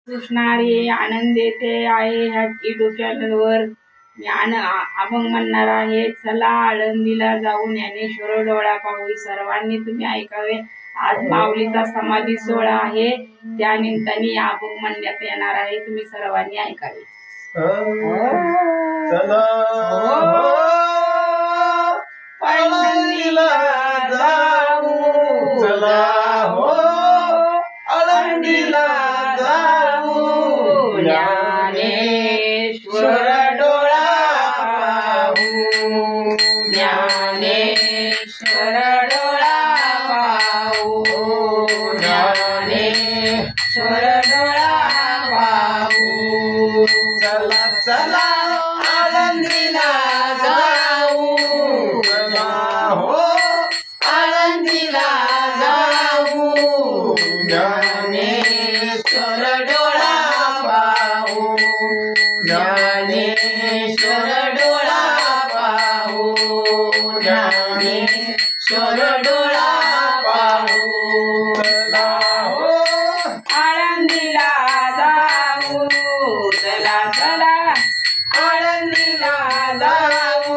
कृष्णारी आनंद देते आहे ह्या यूट्यूब चॅनलवर मी अभंग म्हणणार आहे. चला आळंदीला जाऊन ज्ञानेश्वर डोळा पाहू. सर्वांनी तुम्ही ऐकावे. आज माऊलीचा समाधी सोहळा आहे, त्या निमित्ताने अभंग म्हणण्यात येणार आहे. तुम्ही सर्वांनी ऐकावे. चला आळंदीला जाऊ, चला हो आळंदीला जाऊ, ज्ञानेश्वर डोळा पाहू, ज्ञानेश्वर डोळा पाहू, ज्ञानेश्वर डोळा पाहू. चला चला आळंदीला जाऊ, चला हो आळंदीला जाऊ, ज्ञानेश्वर डोळा पाहू, ज्ञानेश्वर डोळा पाहू, ज्ञानेश्वर डोळा पाहू. चला हो आळंदीला जाऊ, चला चला आळंदीला जाऊ,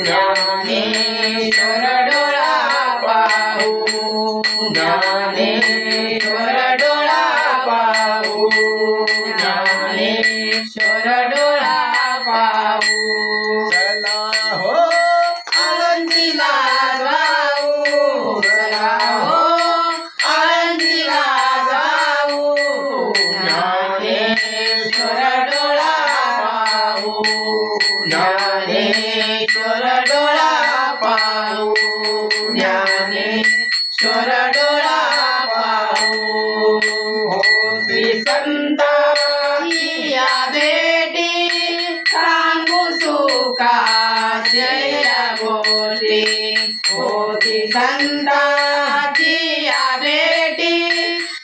ज्ञानेश्वर डोळा पाहू, ज्ञानेश्वर डोळा पाहू, ज्ञानेश्वर डोळा पाहू. चला हो आळंदीला जाऊ, चला हो आळंदीला जाऊ, ज्ञानेश्वर डोळा पाहू, ज्ञानेश्वर डोळा पाहू, ज्ञानेश्वर डोळा पाहू. होती संतांची या भेटी, सांगू सुखाच्या गोष्टी. होती संतांची या भेटी,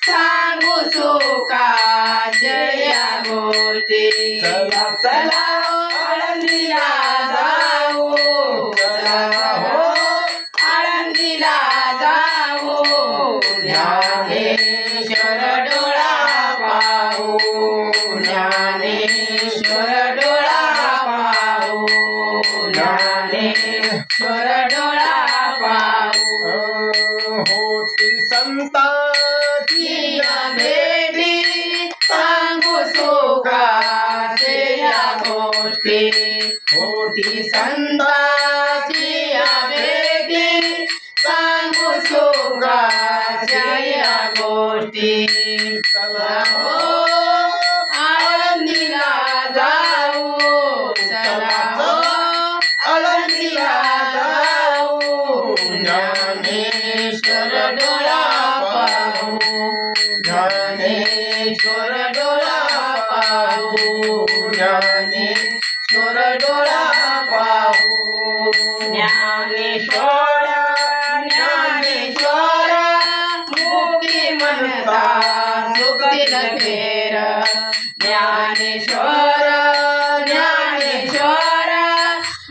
सांगू सुखाच्या गोष्टी. चला चला आळंदीला जाऊ, चला हो आळंदीला जाऊ, ज्ञानेश्वर डोळा पाहू, ज्ञानेश्वर डोळा पाहू, ज्ञानेश्वर डोळा पाहू. होती संतांची या भेटी, सांगू सुखाच्या गोष्टी. होती संतांची या भेटी, सांगू सुखाच्या गोष्टी. चला हो आळंदीला जाऊ, चला हो आळंदीला जाऊ, ज्ञानेश्वर डोळा पाहू, ज्ञानेश्वर डोळा पाहू, ज्ञानेश्वर डोळा पाहू. ज्ञानेश्वर ज्ञानेश्वर मुक्ती म्हणता सुखदिन फेर. ज्ञानेश्वर ज्ञानेश्वर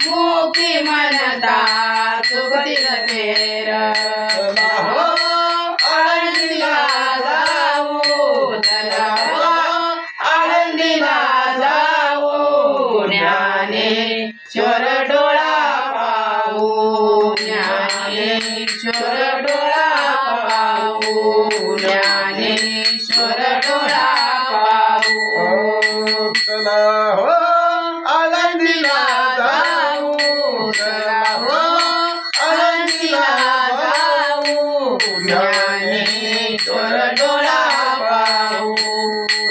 मुक्ती म्हणता सुखदिन फेर. चला हो आळंदीला जाऊ, चला हो आळंदीला जाऊ, ज्ञानेश्वर डोळा पाहू, ज्ञानेश्वर डोळा पाहू, ज्ञानेश्वर डोळा पाहू. चला हो आळंदीला जाऊ, चला हो आळंदीला जाऊ, ज्ञानेश्वर डोळा पाहू,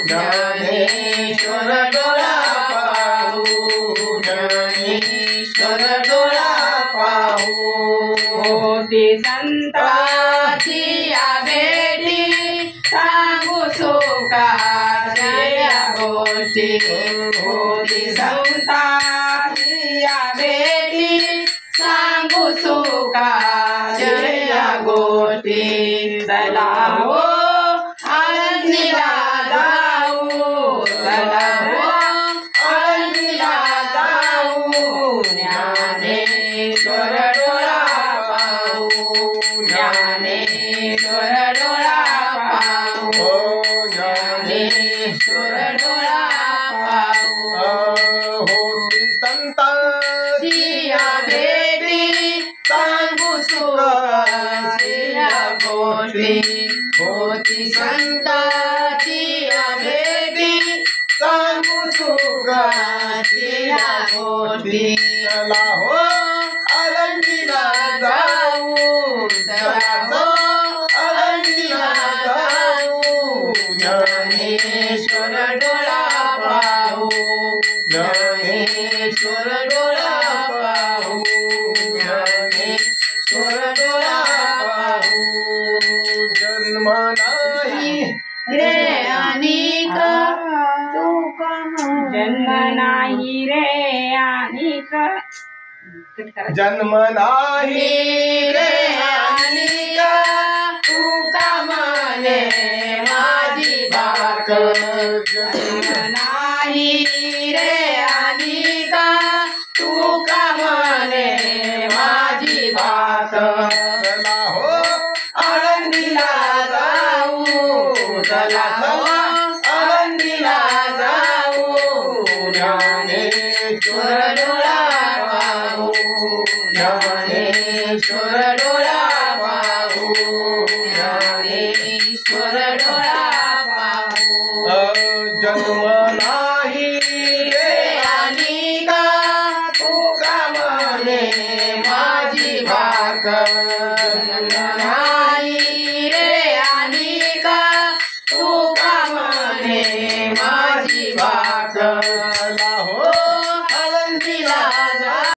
ज्ञानेश्वर डोळा पाहू, ज्ञानेश्वर डोळा पाहू. होती संतांची या भेटी, सांगू सुखाच्या गोष्टी. होती संतांची या भेटी, सांगू सुखाच्या गोष्टी. चला हो आळंदीला जाऊ, चला हो आळंदीला जाऊ, ज्ञानेश्वर डोळा पाहू, ज्ञानेश्वर डोळा पाहू, हो ज्ञानेश्वर ज्ञानेश्वर डोळा पाहू होती संतांची या भेटी सांगू सुखाची या गोष्टी होती संताची या भेटी सांगू सुखाची या गोष्टी चला हो आळंदीला जाऊ चला हो आळंदीला जाऊ ज्ञानेश्वर डोळा पाहू ज्ञानेश्वर डोळा पाहू ज्ञानेश्वर डोळा पाहू जन्म नाही रे अनिक तू जन्म नाही रे अनिक जन्म नाही रे अनिक तू कामने माझी बाक जन्म नाही रे अनिक तू कामने माझी बाक चला हो आळंदीला जाऊ चला हो आळंदीला जाऊ ज्ञानेश्वर डोळा पाहू ज्ञानेश्वर डोळा पाहू ज्ञानेश्वर डोळा पाहू जन्म नाही रे अनिक तू कामने माझी बाक